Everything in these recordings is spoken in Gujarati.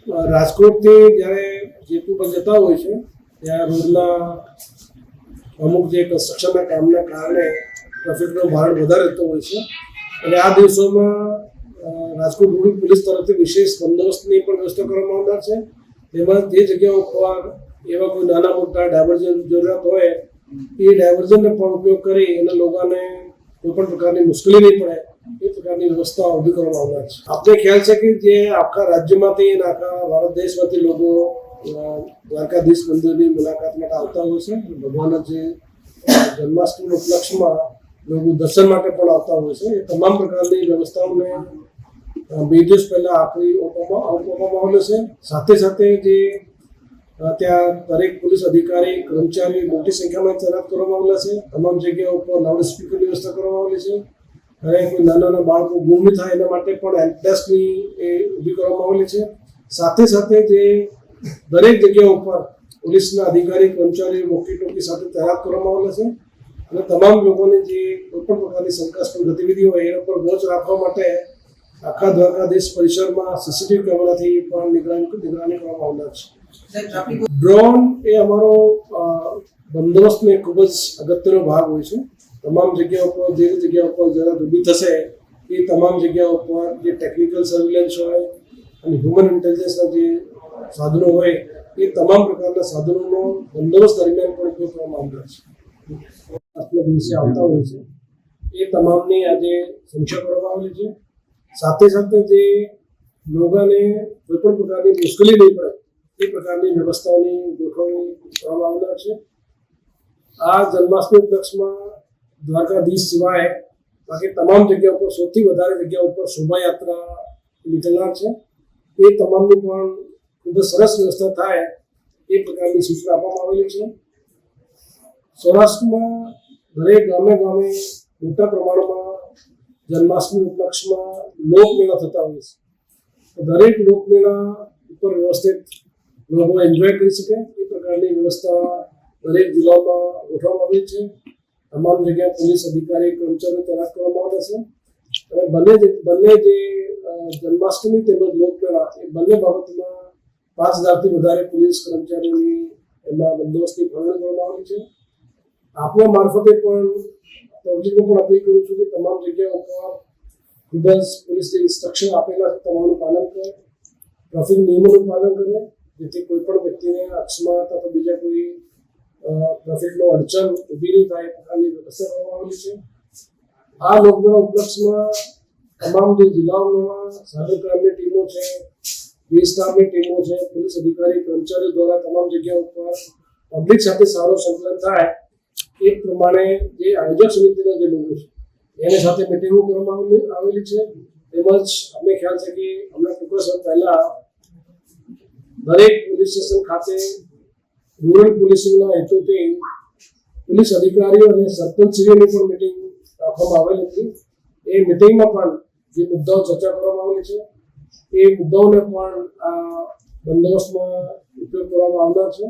રાજકોટથી જ્યારે જેતપુર પર જતા હોય છે ત્યાં રોડના અમુક જે કન્સ્ટ્રક્શનના કામના કારણે ટ્રાફિકનું ભારણ વધારે રહેતો હોય છે અને આ દિવસોમાં રાજકોટ રૂરલ પોલીસ તરફથી વિશેષ બંદોબસ્તની પણ વ્યવસ્થા કરવામાં આવનાર છે. તેમાં જે જગ્યાઓ પર એવા કોઈ નાના મોટા ડાયવર્ઝન જરૂરિયાત હોય એ ડાયવર્ઝનને પણ ઉપયોગ કરી એના લોકોને કોઈ પણ પ્રકારની મુશ્કેલી નહીં પડે એ પ્રકારની વ્યવસ્થા ઊભી કરવામાં આવનાર છે. આપણે ખ્યાલ છે કે જે આખા રાજ્યમાંથી અને આખા ભારત દેશમાંથી લોકો દ્વારકાધીશ મંદિરની મુલાકાત માટે આવતા હોય છે. ભગવાનના જે જન્માષ્ટમી ઉપલક્ષમાં લોકો દર્શન માટે પણ આવતા હોય છે. એ તમામ પ્રકારની વ્યવસ્થાઓને 2 દિવસ પહેલાં આપવામાં આવેલો છે. સાથે સાથે જે ત્યાં દરેક પોલીસ અધિકારી કર્મચારી મોટી સંખ્યામાં તૈનાત કરવામાં આવેલા છે. તમામ જગ્યાઓ ઉપર લાઉડ સ્પીકરની વ્યવસ્થા કરવામાં આવેલી છે અને કોઈ નાના નાના બાળકો ગુમ થાય એના માટે પણ હેલ્પ ડેસ્કની એ ઊભી કરવામાં આવેલી છે. સાથે સાથે જે દરેક જગ્યા ઉપર પોલીસના અધિકારી કર્મચારી વોકી ટોકી સાથે તૈનાત કરવામાં આવેલા છે અને તમામ લોકોને જે કોઈપણ પ્રકારની શંકાસ્પદ ગતિવિધિ હોય એના પર વોચ રાખવા માટે આખા દ્વારકાધીશ પરિસરમાં સીસીટીવી કેમેરાથી પણ નિગરાની કરવામાં આવનાર છે. ડ્રોન એ અમારો બંદોબસ્તનો ખૂબ જ અગત્યનો ભાગ હોય છે. તમામ જગ્યા ઉપર જે જગ્યા ઉપર ઝડપ ઊભી થશે એ તમામ જગ્યા ઉપર જે ટેકનિકલ સર્વેલન્સ હોય અને હ્યુમન ઇન્ટેલિજન્સના જે સાધનો હોય એ તમામ પ્રકારના સાધનોનો બંદોબસ્ત દરમિયાન પણ ઉપયોગ કરવામાં આવનાર છે. આજના દિવસે આવતા હોય છે એ તમામની આજે સમીક્ષા કરવામાં આવેલી છે. સાથે સાથે જે લોકોને કોઈપણ પ્રકારની મુશ્કેલી નહીં પડે એ પ્રકારની વ્યવસ્થાઓની ગોઠવણી કરવામાં આવનાર છે. આ જન્માષ્ટમી ઉપલક્ષમાં દ્વારકાધીશ સિવાય બાકી તમામ જગ્યા ઉપર સૌથી વધારે જગ્યા ઉપર શોભાયાત્રા નીકળનાર છે. એ તમામની પણ ખૂબ જ સરસ વ્યવસ્થા થાય એ પ્રકારની સૂચના આપવામાં આવેલી છે. સૌરાષ્ટ્રમાં દરેક ગામે ગામે મોટા પ્રમાણમાં જન્માષ્ટમી ઉપલક્ષમાં લોકમેળા થતા હોય છે. દરેક લોકમેળા ઉપર વ્યવસ્થિત લોકો એન્જોય કરી શકે એ પ્રકારની વ્યવસ્થા દરેક જિલ્લામાં ગોઠવવામાં આવી છે. તમામ જગ્યાએ પોલીસ અધિકારી કર્મચારીઓ તૈનાત કરવામાં આવ્યા છે અને બંને જે જન્માષ્ટમી તેમજ લોકમેળા એ બંને બાબતમાં 5000થી વધારે પોલીસ કર્મચારીઓની એમાં બંદોબસ્તની ફાળવણી કરવામાં આવી છે. આપણા મારફતે પણ પબ્લિકને પણ અપીલ કરું છું કે તમામ જગ્યાઓ ઉપર ખૂબ જ પોલીસને ઇન્સ્ટ્રક્શન આપેલા છે તમામનું પાલન કરે, ટ્રાફિક નિયમોનું પાલન કરે જેથી કોઈ પણ વ્યક્તિને અકસ્માત અથવા બીજા કોઈ ટ્રાફિકનો અડચણ ઊભી નહીં થાય એ પ્રકારની વ્યવસ્થા કરવામાં આવેલી છે. આ લોકમેળા ઉપલક્ષમાં તમામ જે જિલ્લાઓમાં સાયબર ક્રાઇમની ટીમો છે, સ્ટાફની ટીમો છે, પોલીસ અધિકારી કર્મચારીઓ દ્વારા તમામ જગ્યા ઉપર પબ્લિક સાથે સારો સંકલન થાય એ પ્રમાણે જે આયોજક સમિતિના જે લોકો છે એની સાથે મિટિંગો કરવામાં આવેલી છે. તેમજ અમને ખ્યાલ છે કે હમણાં ટૂંક સમય પહેલાં દરેક પોલીસ સ્ટેશન ખાતે રૂરલ પોલીસિંગના હેતુથી પોલીસ અધિકારીઓ અને સરપંચશ્રીઓની પણ મિટિંગ રાખવામાં આવેલી હતી. એ મિટિંગમાં પણ જે મુદ્દાઓ ચર્ચા કરવામાં આવેલી છે એ મુદ્દાઓને પણ આ બંદોબસ્તમાં ઉપયોગ કરવામાં આવનાર છે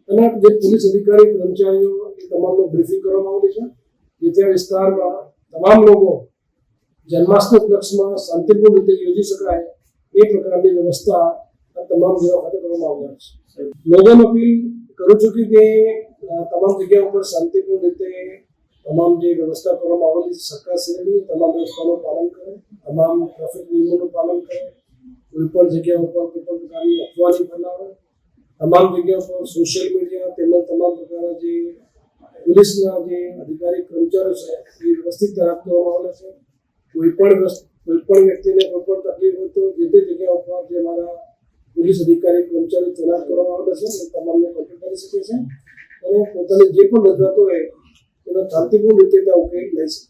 અને જે પોલીસ અધિકારી કર્મચારીઓ એ તમામને બ્રીફિંગ કરવામાં આવેલી છે જેથી આ વિસ્તારમાં તમામ લોકો જન્માષ્ટમી ઉપલક્ષમાં શાંતિપૂર્ણ રીતે યોજી શકાય એ પ્રકારની વ્યવસ્થા આ તમામ જગ્યાઓ ખાતે કરવામાં આવનાર છે. લોકોને અપીલ કરું છું કે તમામ જગ્યા ઉપર શાંતિપૂર્ણ રીતે તમામ જે વ્યવસ્થા કરવામાં આવેલી છે સરકારશ્રીની તમામ વ્યવસ્થાનું પાલન કરે, તમામ ટ્રાફિક નિયમોનું પાલન કરે, કોઈ પણ જગ્યા ઉપર કોઈ પણ પ્રકારની અફવા નહીં ફેલાવે, તમામ જગ્યા પર સોશિયલ મીડિયા તેમજ તમામ પ્રકારના જે પોલીસના જે અધિકારી કર્મચારીઓ છે એ વ્યવસ્થિત તૈનાત કરવામાં આવેલા છે. કોઈ પણ વ્યક્તિને કોઈ પણ તકલીફ હોય તો જે તે જગ્યા ઉપર જે અમારા પોલીસ અધિકારી કર્મચારીઓ તૈનાત કરવામાં આવેલા છે એ તમામને કોન્ટેક્ટ કરી શકે છે અને પોતાની જે પણ રજૂઆતો હોય એનો શાંતિપૂર્ણ રીતે ત્યાં ઉકેલ લઈ શકે.